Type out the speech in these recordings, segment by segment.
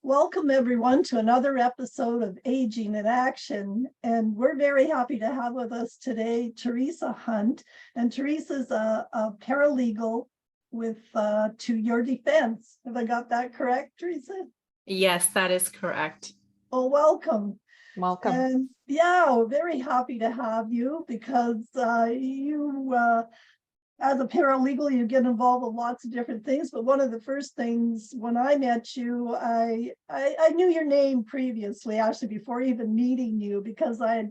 Welcome everyone to another episode of Aging in Action. And we're very happy to have with us today Teresa Hunt. And Teresa's a paralegal with To Your Defense. Have I got that correct, Teresa? Yes, that is correct. Well, welcome. Welcome. And yeah, we're very happy to have you because you as a paralegal, you get involved with lots of different things. But one of the first things when I met you, I knew your name previously, actually, before even meeting you, because I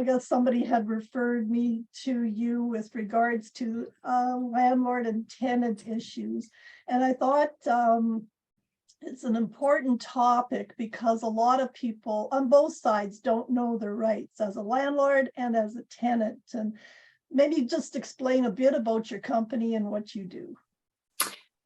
guess somebody had referred me to you with regards to landlord and tenant issues. And I thought it's an important topic because a lot of people on both sides don't know their rights as a landlord and as a tenant. And maybe just explain a bit about your company and what you do.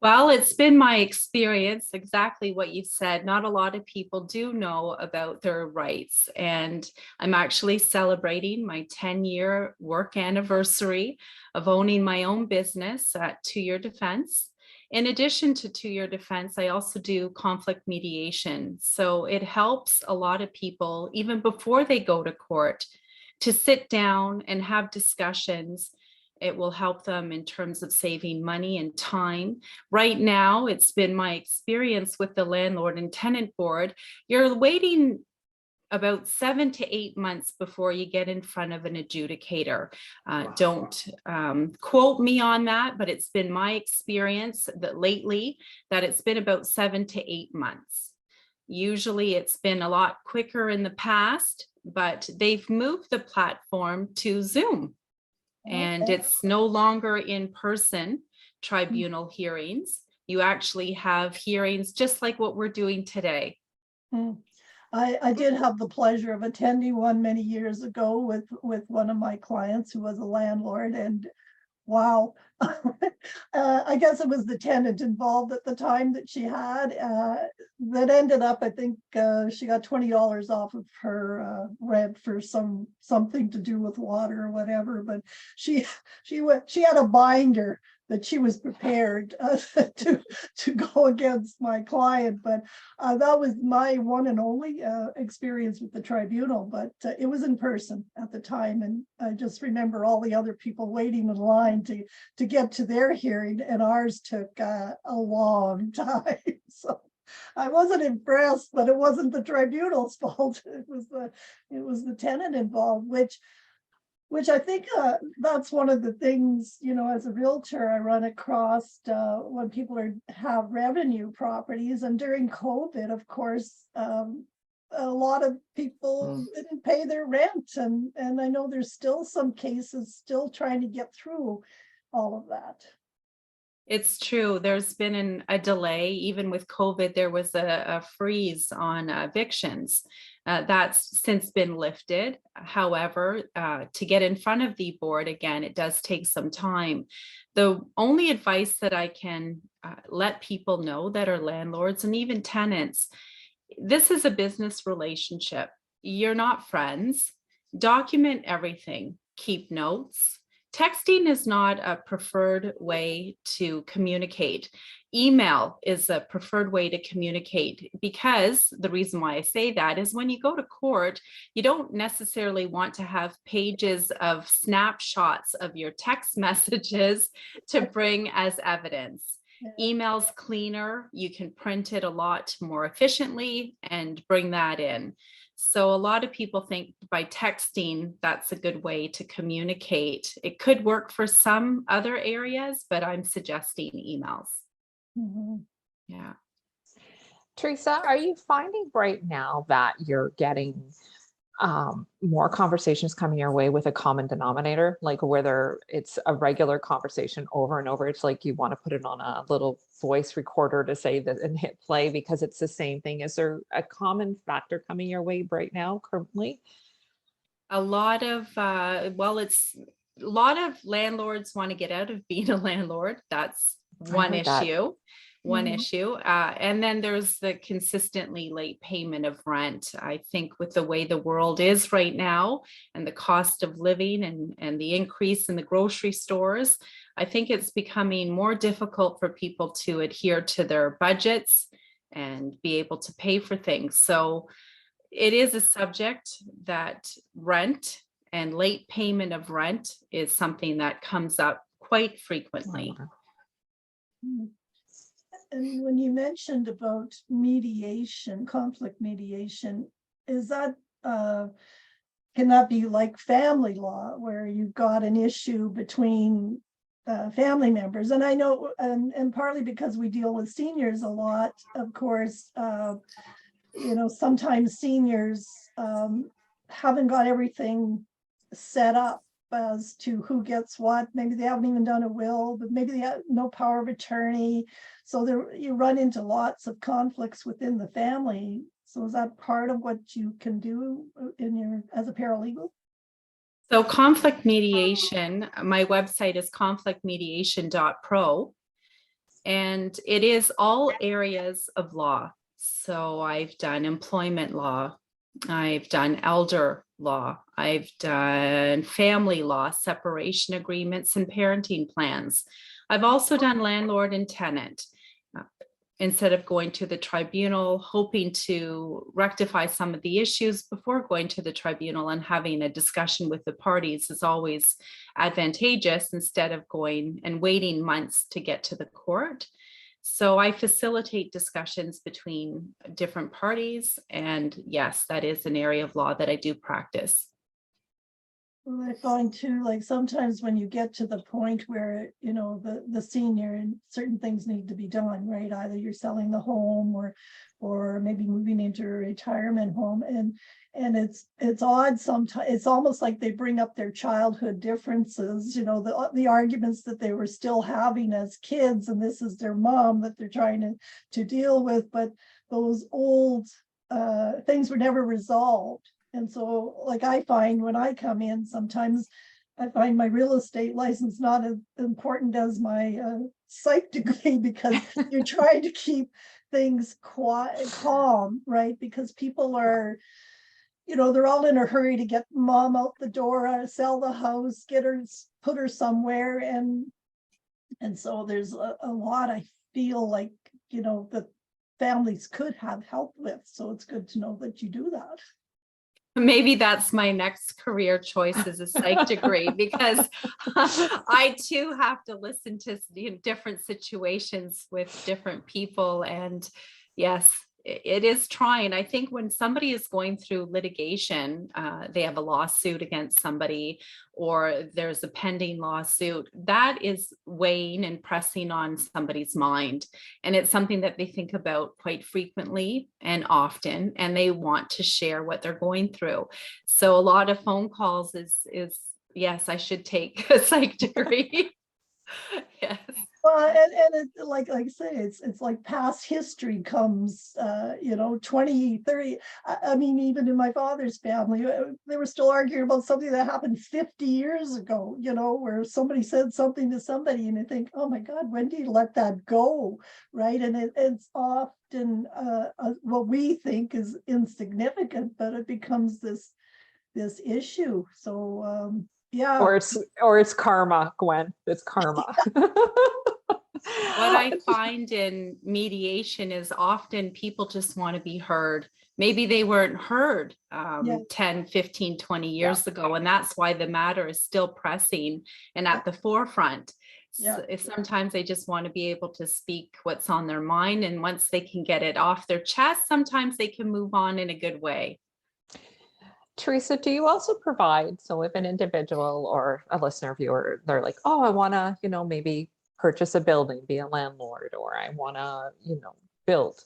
Well, it's been my experience, exactly what you said. Not a lot of people do know about their rights. And I'm actually celebrating my 10-year work anniversary of owning my own business at To Your Defense. In addition to Your Defense, I also do conflict mediation. So it helps a lot of people, even before they go to court, to sit down and have discussions. It will help them in terms of saving money and time. Right now, it's been my experience with the Landlord and Tenant Board. You're waiting about 7 to 8 months before you get in front of an adjudicator. Don't quote me on that, but it's been my experience that lately that it's been about 7 to 8 months. Usually it's been a lot quicker in the past, but they've moved the platform to Zoom. And it's no longer in-person tribunal hearings. You actually have hearings just like what we're doing today. I did have the pleasure of attending one many years ago with one of my clients who was a landlord, and wow. I guess it was the tenant involved at the time that she had that ended up, I think she got $20 off of her rent for something to do with water or whatever. But she had a binder that she was prepared to go against my client. But that was my one and only experience with the tribunal. But it was in person at the time, and I just remember all the other people waiting in line to get to their hearing, and ours took a long time. So I wasn't impressed, but it wasn't the tribunal's fault. It was the tenant involved, which I think that's one of the things, as a realtor, I run across when people have revenue properties. And during COVID, of course, a lot of people didn't pay their rent. And I know there's still some cases still trying to get through all of that. It's true. There's been a delay. Even with COVID, there was a freeze on evictions. That's since been lifted. However, to get in front of the board again, it does take some time. The only advice that I can let people know that are landlords and even tenants, this is a business relationship. You're not friends. Document everything. Keep notes. Texting is not a preferred way to communicate. Email is a preferred way to communicate, because the reason why I say that is when you go to court, you don't necessarily want to have pages of snapshots of your text messages to bring as evidence. Email's cleaner. You can print it a lot more efficiently and bring that in. So a lot of people think by texting, that's a good way to communicate. It could work for some other areas, but I'm suggesting emails. Mm-hmm. Yeah. Teresa, are you finding right now that you're getting more conversations coming your way with a common denominator, like whether it's a regular conversation over and over? It's like you want to put it on a little voice recorder to say that and hit play because it's the same thing. Is there a common factor coming your way right now currently? A lot of landlords want to get out of being a landlord. That's one issue. And then there's the consistently late payment of rent. I think with the way the world is right now and the cost of living and the increase in the grocery stores, I think it's becoming more difficult for people to adhere to their budgets and be able to pay for things. So it is a subject that rent and late payment of rent is something that comes up quite frequently. And when you mentioned about mediation, conflict mediation, is that, can that be like family law where you've got an issue between family members? And I know, and partly because we deal with seniors a lot, of course, you know, sometimes seniors haven't got everything set up as to who gets what. Maybe they haven't even done a will, but maybe they have no power of attorney. So there, you run into lots of conflicts within the family. So is that part of what you can do in your, as a paralegal? So conflict mediation, my website is conflictmediation.pro, and it is all areas of law. So I've done employment law, I've done elder law, I've done family law, separation agreements and parenting plans. I've also done landlord and tenant. Instead of going to the tribunal, hoping to rectify some of the issues before going to the tribunal and having a discussion with the parties is always advantageous instead of going and waiting months to get to the court. So I facilitate discussions between different parties. And yes, that is an area of law that I do practice. Well, I find too, like sometimes when you get to the point where, you know, the senior and certain things need to be done, right? Either you're selling the home or maybe moving into a retirement home, and it's odd sometimes. It's almost like they bring up their childhood differences, you know, the arguments that they were still having as kids, and this is their mom that they're trying to deal with, but those old things were never resolved. And so, like, I find when I come in, sometimes I find my real estate license not as important as my psych degree, because you're trying to keep things quiet, calm, right? Because people are, you know, they're all in a hurry to get mom out the door, sell the house, get her, put her somewhere. And so there's a lot I feel like, you know, that families could have help with. So it's good to know that you do that. Maybe that's my next career choice, is a psych degree, because I too have to listen to different situations with different people. And yes, it is trying. I think when somebody is going through litigation, they have a lawsuit against somebody, or there's a pending lawsuit, that is weighing and pressing on somebody's mind. And it's something that they think about quite frequently and often, and they want to share what they're going through. So a lot of phone calls is yes, I should take a psych degree. Yes. Well, and it, like I say, it's like past history comes, you know, 20, 30. I mean, even in my father's family, they were still arguing about something that happened 50 years ago, you know, where somebody said something to somebody and you think, oh my God, when do you let that go? Right. And it's often what we think is insignificant, but it becomes this issue. So, yeah. Or it's karma, Gwen. It's karma. What I find in mediation is often people just want to be heard. Maybe they weren't heard 10, 15, 20 years ago, and that's why the matter is still pressing and at the forefront. So sometimes they just want to be able to speak what's on their mind, and once they can get it off their chest, sometimes they can move on in a good way. Teresa, do you also provide, so if an individual or a listener viewer, they're like, oh, I want to, you know, maybe purchase a building, be a landlord, or I want to, you know, build.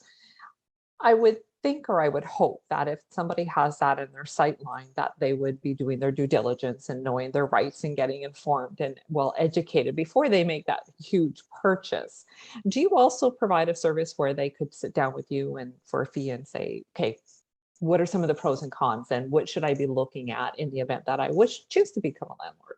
I would think, or I would hope that if somebody has that in their sight line, that they would be doing their due diligence and knowing their rights and getting informed and well educated before they make that huge purchase. Do you also provide a service where they could sit down with you and for a fee and say, okay, what are some of the pros and cons, and what should I be looking at in the event that I choose to become a landlord?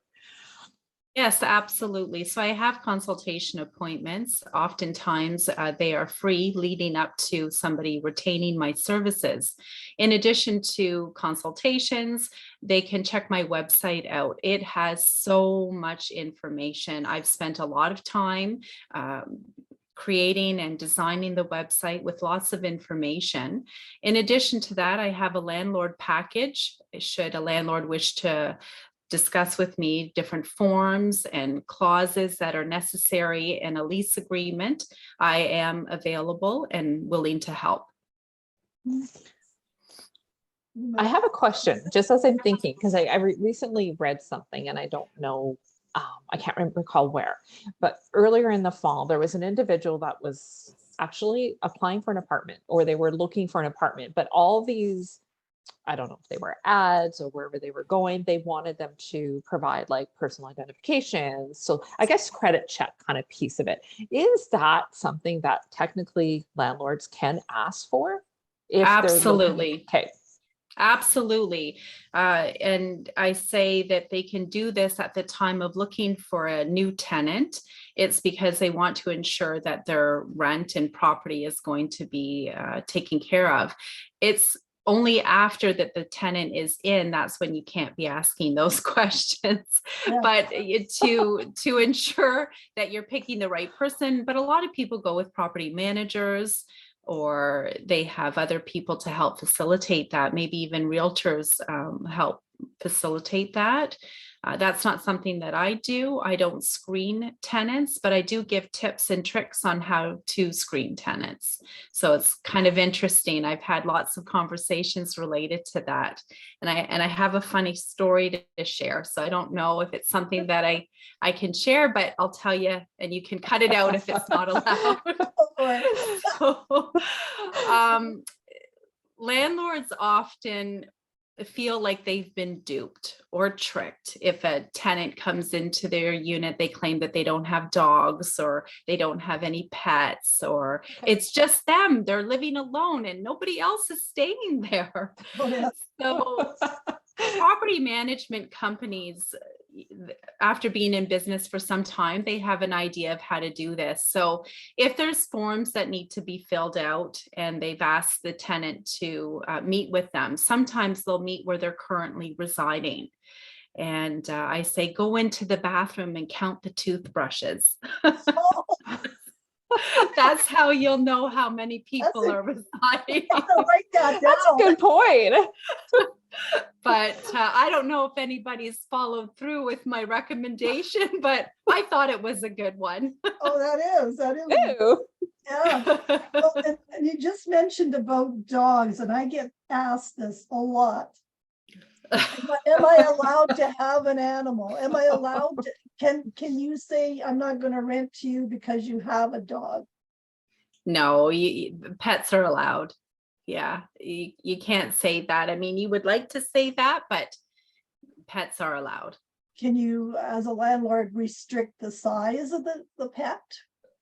Yes, absolutely. So I have consultation appointments. Oftentimes they are free leading up to somebody retaining my services. In addition to consultations, they can check my website out. It has so much information. I've spent a lot of time creating and designing the website with lots of information. In addition to that, I have a landlord package. Should a landlord wish to discuss with me different forms and clauses that are necessary in a lease agreement, I am available and willing to help. I have a question, just as I'm thinking, because I recently read something and I don't know, I can't recall where, but earlier in the fall, there was an individual that was actually applying for an apartment, or they were looking for an apartment, but all these, I don't know if they were ads or wherever they were going, they wanted them to provide like personal identifications. So I guess credit check kind of piece of it. Is that something that technically landlords can ask for? If Absolutely. Okay. Absolutely. And I say that they can do this at the time of looking for a new tenant. It's because they want to ensure that their rent and property is going to be taken care of. It's only after that the tenant is in, that's when you can't be asking those questions. Yeah. But to ensure that you're picking the right person. But a lot of people go with property managers, or they have other people to help facilitate that. Maybe even realtors help facilitate that. That's not something that I do. I don't screen tenants, but I do give tips and tricks on how to screen tenants. So it's kind of interesting. I've had lots of conversations related to that. And I have a funny story to share. So I don't know if it's something that I can share, but I'll tell you, and you can cut it out if it's not allowed. So, landlords often feel like they've been duped or tricked. If a tenant comes into their unit, they claim that they don't have dogs or they don't have any pets, or it's just them, they're living alone and nobody else is staying there. Oh, yeah. So property management companies, after being in business for some time, they have an idea of how to do this. So if there's forms that need to be filled out and they've asked the tenant to meet with them, sometimes they'll meet where they're currently residing. And I say, go into the bathroom and count the toothbrushes. Oh, That's how you'll know how many people are residing. I write that That's a down. good point. But I don't know if anybody's followed through with my recommendation, but I thought it was a good one. Oh, that is. Ew. Yeah. Well, and you just mentioned about dogs, and I get asked this a lot. Am I allowed to have an animal? Am I allowed to, can you say I'm not going to rent to you because you have a dog? No, pets are allowed. Yeah, you can't say that. I mean, you would like to say that, but pets are allowed. Can you, as a landlord, restrict the size of the pet?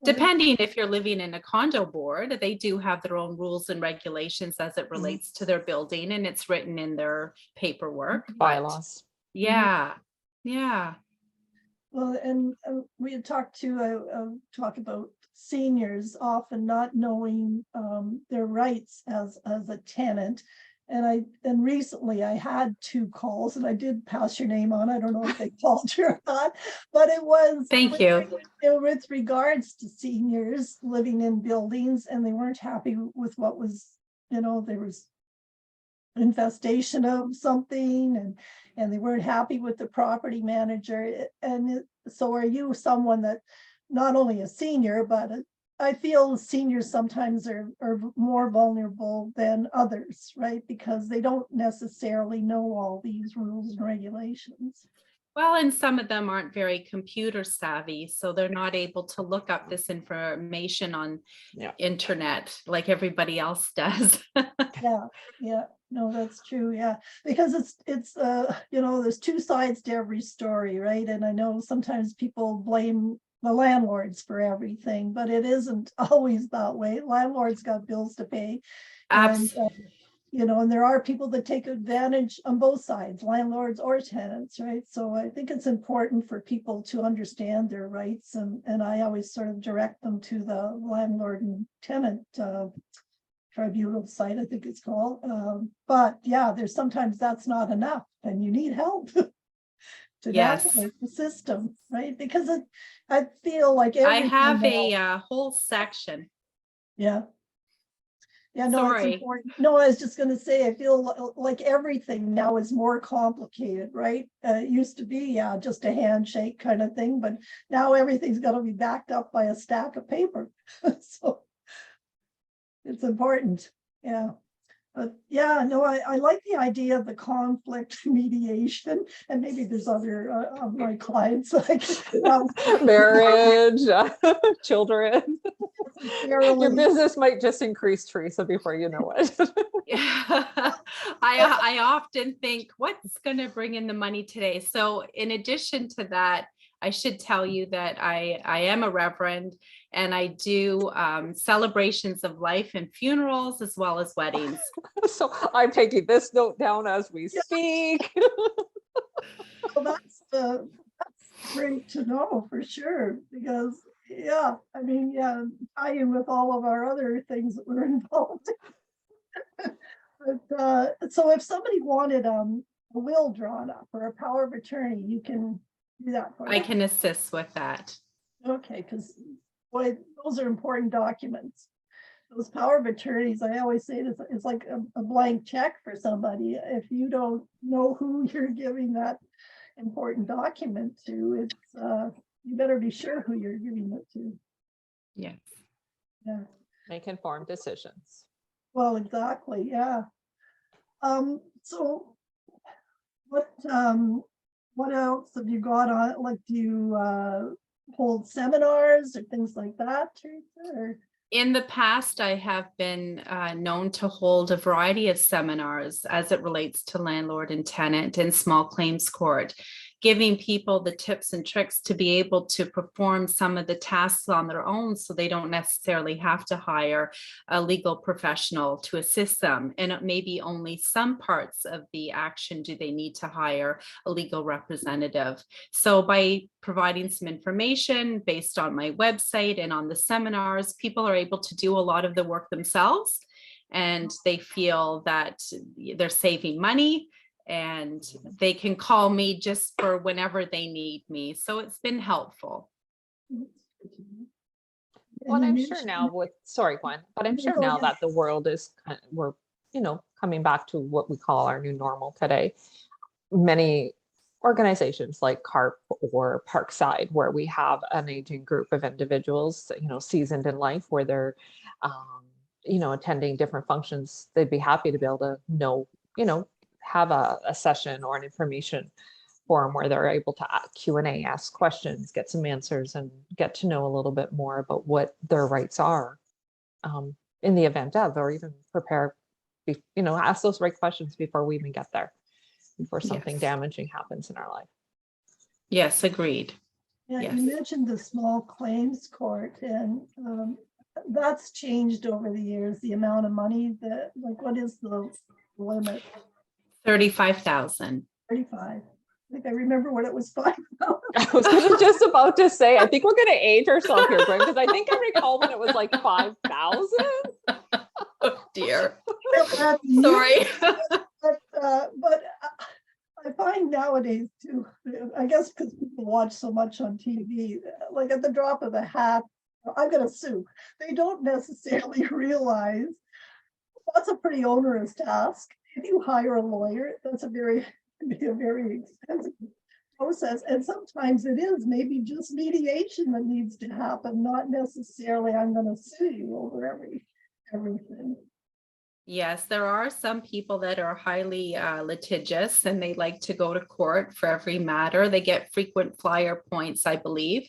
Depending if you're living in a condo board, they do have their own rules and regulations as it relates to their building, and it's written in their paperwork. Bylaws. Yeah, yeah. Well, and we had talked about seniors often not knowing their rights as a tenant. And recently I had 2 calls, and I did pass your name on. I don't know if they called you or not, but it was Thank you. with regards to seniors living in buildings, and they weren't happy with what was, there was infestation of something, and they weren't happy with the property manager. And so are you someone that, not only a senior, but I feel seniors sometimes are more vulnerable than others, right? Because they don't necessarily know all these rules and regulations. Well, and some of them aren't very computer savvy, so they're not able to look up this information on internet like everybody else does. Yeah, no, that's true. Yeah, because it's there's 2 sides to every story, right? And I know sometimes people blame the landlords for everything, but it isn't always that way. Landlords got bills to pay. And and there are people that take advantage on both sides, landlords or tenants, right? So I think it's important for people to understand their rights, and I always sort of direct them to the landlord and tenant tribunal site, I think it's called. But yeah, there's sometimes that's not enough and you need help. to Yes. navigate the system, right? Because I feel like I everything have now- a whole section. Yeah. Yeah, no, it's Sorry. important. No, I was just going to say, I feel like everything now is more complicated, right? It used to be, yeah, just a handshake kind of thing, but now everything's got to be backed up by a stack of paper. So it's important. Yeah. But yeah, no, I like the idea of the conflict mediation, and maybe there's other of my clients like Marriage, children. Your fairly- business might just increase, Teresa, before you know it. Yeah. I often think, what's going to bring in the money today? So in addition to that, I should tell you that I am a reverend, and I do celebrations of life and funerals as well as weddings. So I'm taking this note down as we speak. Well, that's great to know for sure, because yeah, I mean, yeah, tie in with all of our other things that we're involved in. But so if somebody wanted a will drawn up or a power of attorney, you can do that for I them. can assist with that. Okay, because boy, those are important documents. Those power of attorneys, I always say this, it's like a blank check for somebody. If you don't know who you're giving that important document to, it's you better be sure who you're giving it to. Yes. Yeah. Make informed decisions. Well, exactly. Yeah. So what else have you got on? Like, do you hold seminars or things like that, Teresa? Or? In the past, I have been known to hold a variety of seminars as it relates to landlord and tenant and small claims court, giving people the tips and tricks to be able to perform some of the tasks on their own, so they don't necessarily have to hire a legal professional to assist them. And it may be only some parts of the action do they need to hire a legal representative. So by providing some information based on my website and on the seminars, people are able to do a lot of the work themselves, and they feel that they're saving money, and they can call me just for whenever they need me. So it's been helpful. Well, I'm sure now with, sorry, Gwen, but I'm sure now that the world is, we're, coming back to what we call our new normal today. Many organizations like CARP or Parkside, where we have an aging group of individuals, seasoned in life, where they're, attending different functions, they'd be happy to be able to have a session or an information forum where they're able to Q&A, ask questions, get some answers, and get to know a little bit more about what their rights are in the event of, or even prepare, ask those right questions before we even get there, before something Yes. damaging happens in our life. Yes, agreed. Yeah, Yes. you mentioned the small claims court, and that's changed over the years, the amount of money that, like, what is the limit? 35,000. 35. I think I remember what it was 5,000. I was just about to say, I think we're going to age ourselves here, Gwen, because I think I recall when it was like 5,000. Oh dear. Sorry. Sorry. But I find nowadays too, I guess because people watch so much on TV, like at the drop of a hat, I'm going to sue. They don't necessarily realize that's a pretty onerous task. If you hire a lawyer, that's a very expensive process. And sometimes it is maybe just mediation that needs to happen, not necessarily I'm going to sue you over everything. Yes, there are some people that are highly litigious, and they like to go to court for every matter. They get frequent flyer points, I believe.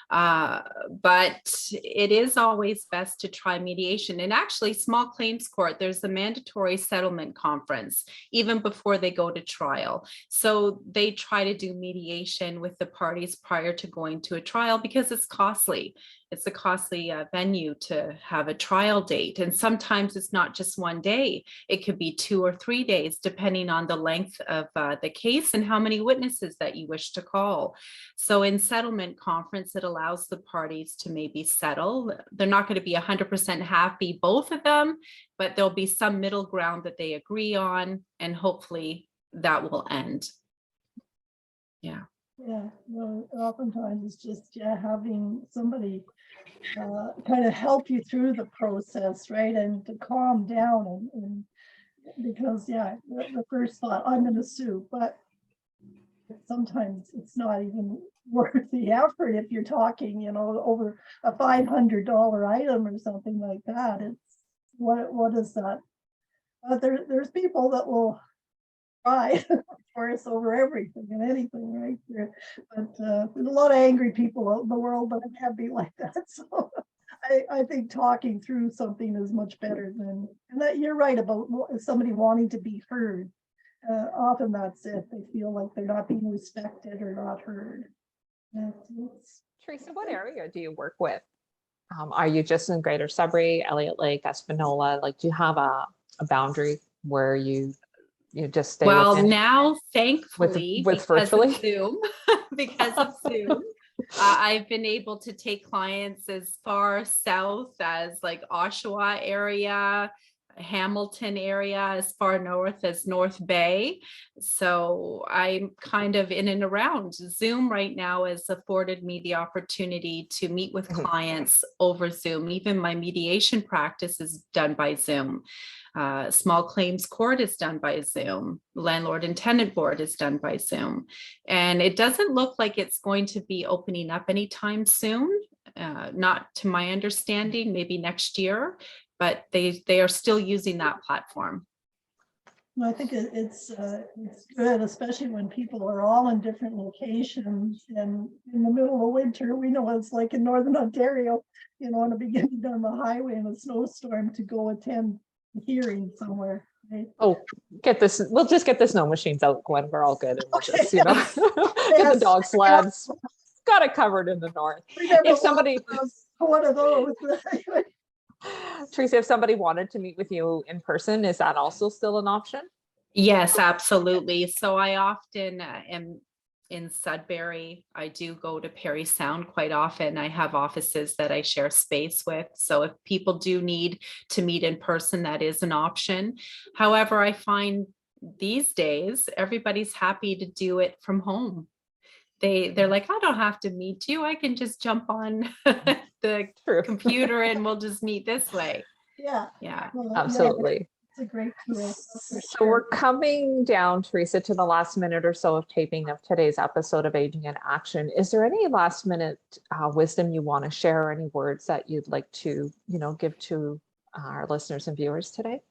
But it is always best to try mediation. And actually, small claims court, there's a mandatory settlement conference even before they go to trial. So they try to do mediation with the parties prior to going to a trial, because it's costly. It's a costly venue to have a trial date. And sometimes it's not just one day. It could be 2 or 3 days, depending on the length of the case and how many witnesses that you wish to call. So in settlement conference, it allows the parties to maybe settle. They're not going to be 100% happy, both of them, but there'll be some middle ground that they agree on, and hopefully that will end. Yeah. Yeah, no, oftentimes it's just, yeah, having somebody kind of help you through the process, right? And to calm down and because, yeah, the first thought, I'm going to sue, but sometimes it's not even worth the effort if you're talking, over a $500 item or something like that. It's what is that? There's people that will cry for us over everything and anything, right? There's a lot of angry people out in the world, but it can't be like that. So I think talking through something is much better than, and that you're right about somebody wanting to be heard. Often that's it. They feel like they're not being respected or not heard. Teresa, what area do you work with? Are you just in Greater Sudbury, Elliott Lake, Espanola? Like, do you have a boundary where you just stay Well, within now, thankfully, with because virtually? of Zoom, because of Zoom, I've been able to take clients as far south as like Oshawa area, Hamilton area, as far north as North Bay. So I'm kind of in and around. Zoom right now has afforded me the opportunity to meet with clients over Zoom. Even my mediation practice is done by Zoom. Small claims court is done by Zoom. Landlord and tenant board is done by Zoom. And it doesn't look like it's going to be opening up anytime soon. Not to my understanding, maybe next year, but they are still using that platform. I think it's good, especially when people are all in different locations. And in the middle of winter, we know what it's like in Northern Ontario, on the beginning on the highway in a snowstorm to go attend a hearing somewhere. Right? Oh, get this. We'll just get the snow machines out, Gwen. We're all good. And we'll just, get the dog sleds. Got it covered in the north. If somebody, one of those. Teresa, if somebody wanted to meet with you in person, is that also still an option? Yes, absolutely. So I often am in Sudbury. I do go to Parry Sound quite often. I have offices that I share space with. So if people do need to meet in person, that is an option. However, I find these days, everybody's happy to do it from home. They're like, I don't have to meet you. I can just jump on the computer and we'll just meet this way. Yeah. Absolutely. It's a great tool. So we're coming down, Teresa, to the last minute or so of taping of today's episode of Aging in Action. Is there any last minute wisdom you want to share, or any words that you'd like to, give to our listeners and viewers today?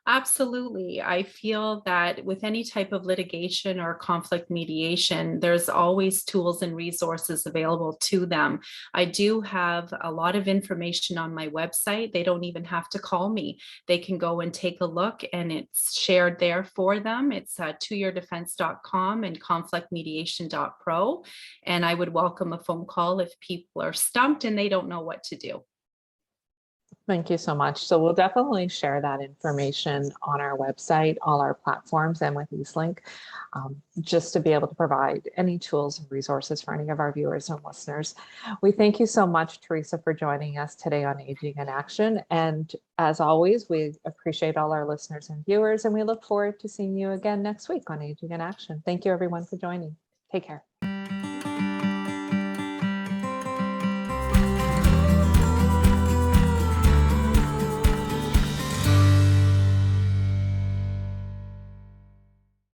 Absolutely. I feel that with any type of litigation or conflict mediation, there's always tools and resources available to them. I do have a lot of information on my website. They don't even have to call me. They can go and take a look, and it's shared there for them. It's toyourdefense.com and conflictmediation.pro. And I would welcome a phone call if people are stumped and they don't know what to do. Thank you so much. So we'll definitely share that information on our website, all our platforms, and with EaseLink, just to be able to provide any tools and resources for any of our viewers and listeners. We thank you so much, Teresa, for joining us today on Aging in Action. And as always, we appreciate all our listeners and viewers, and we look forward to seeing you again next week on Aging in Action. Thank you, everyone, for joining. Take care.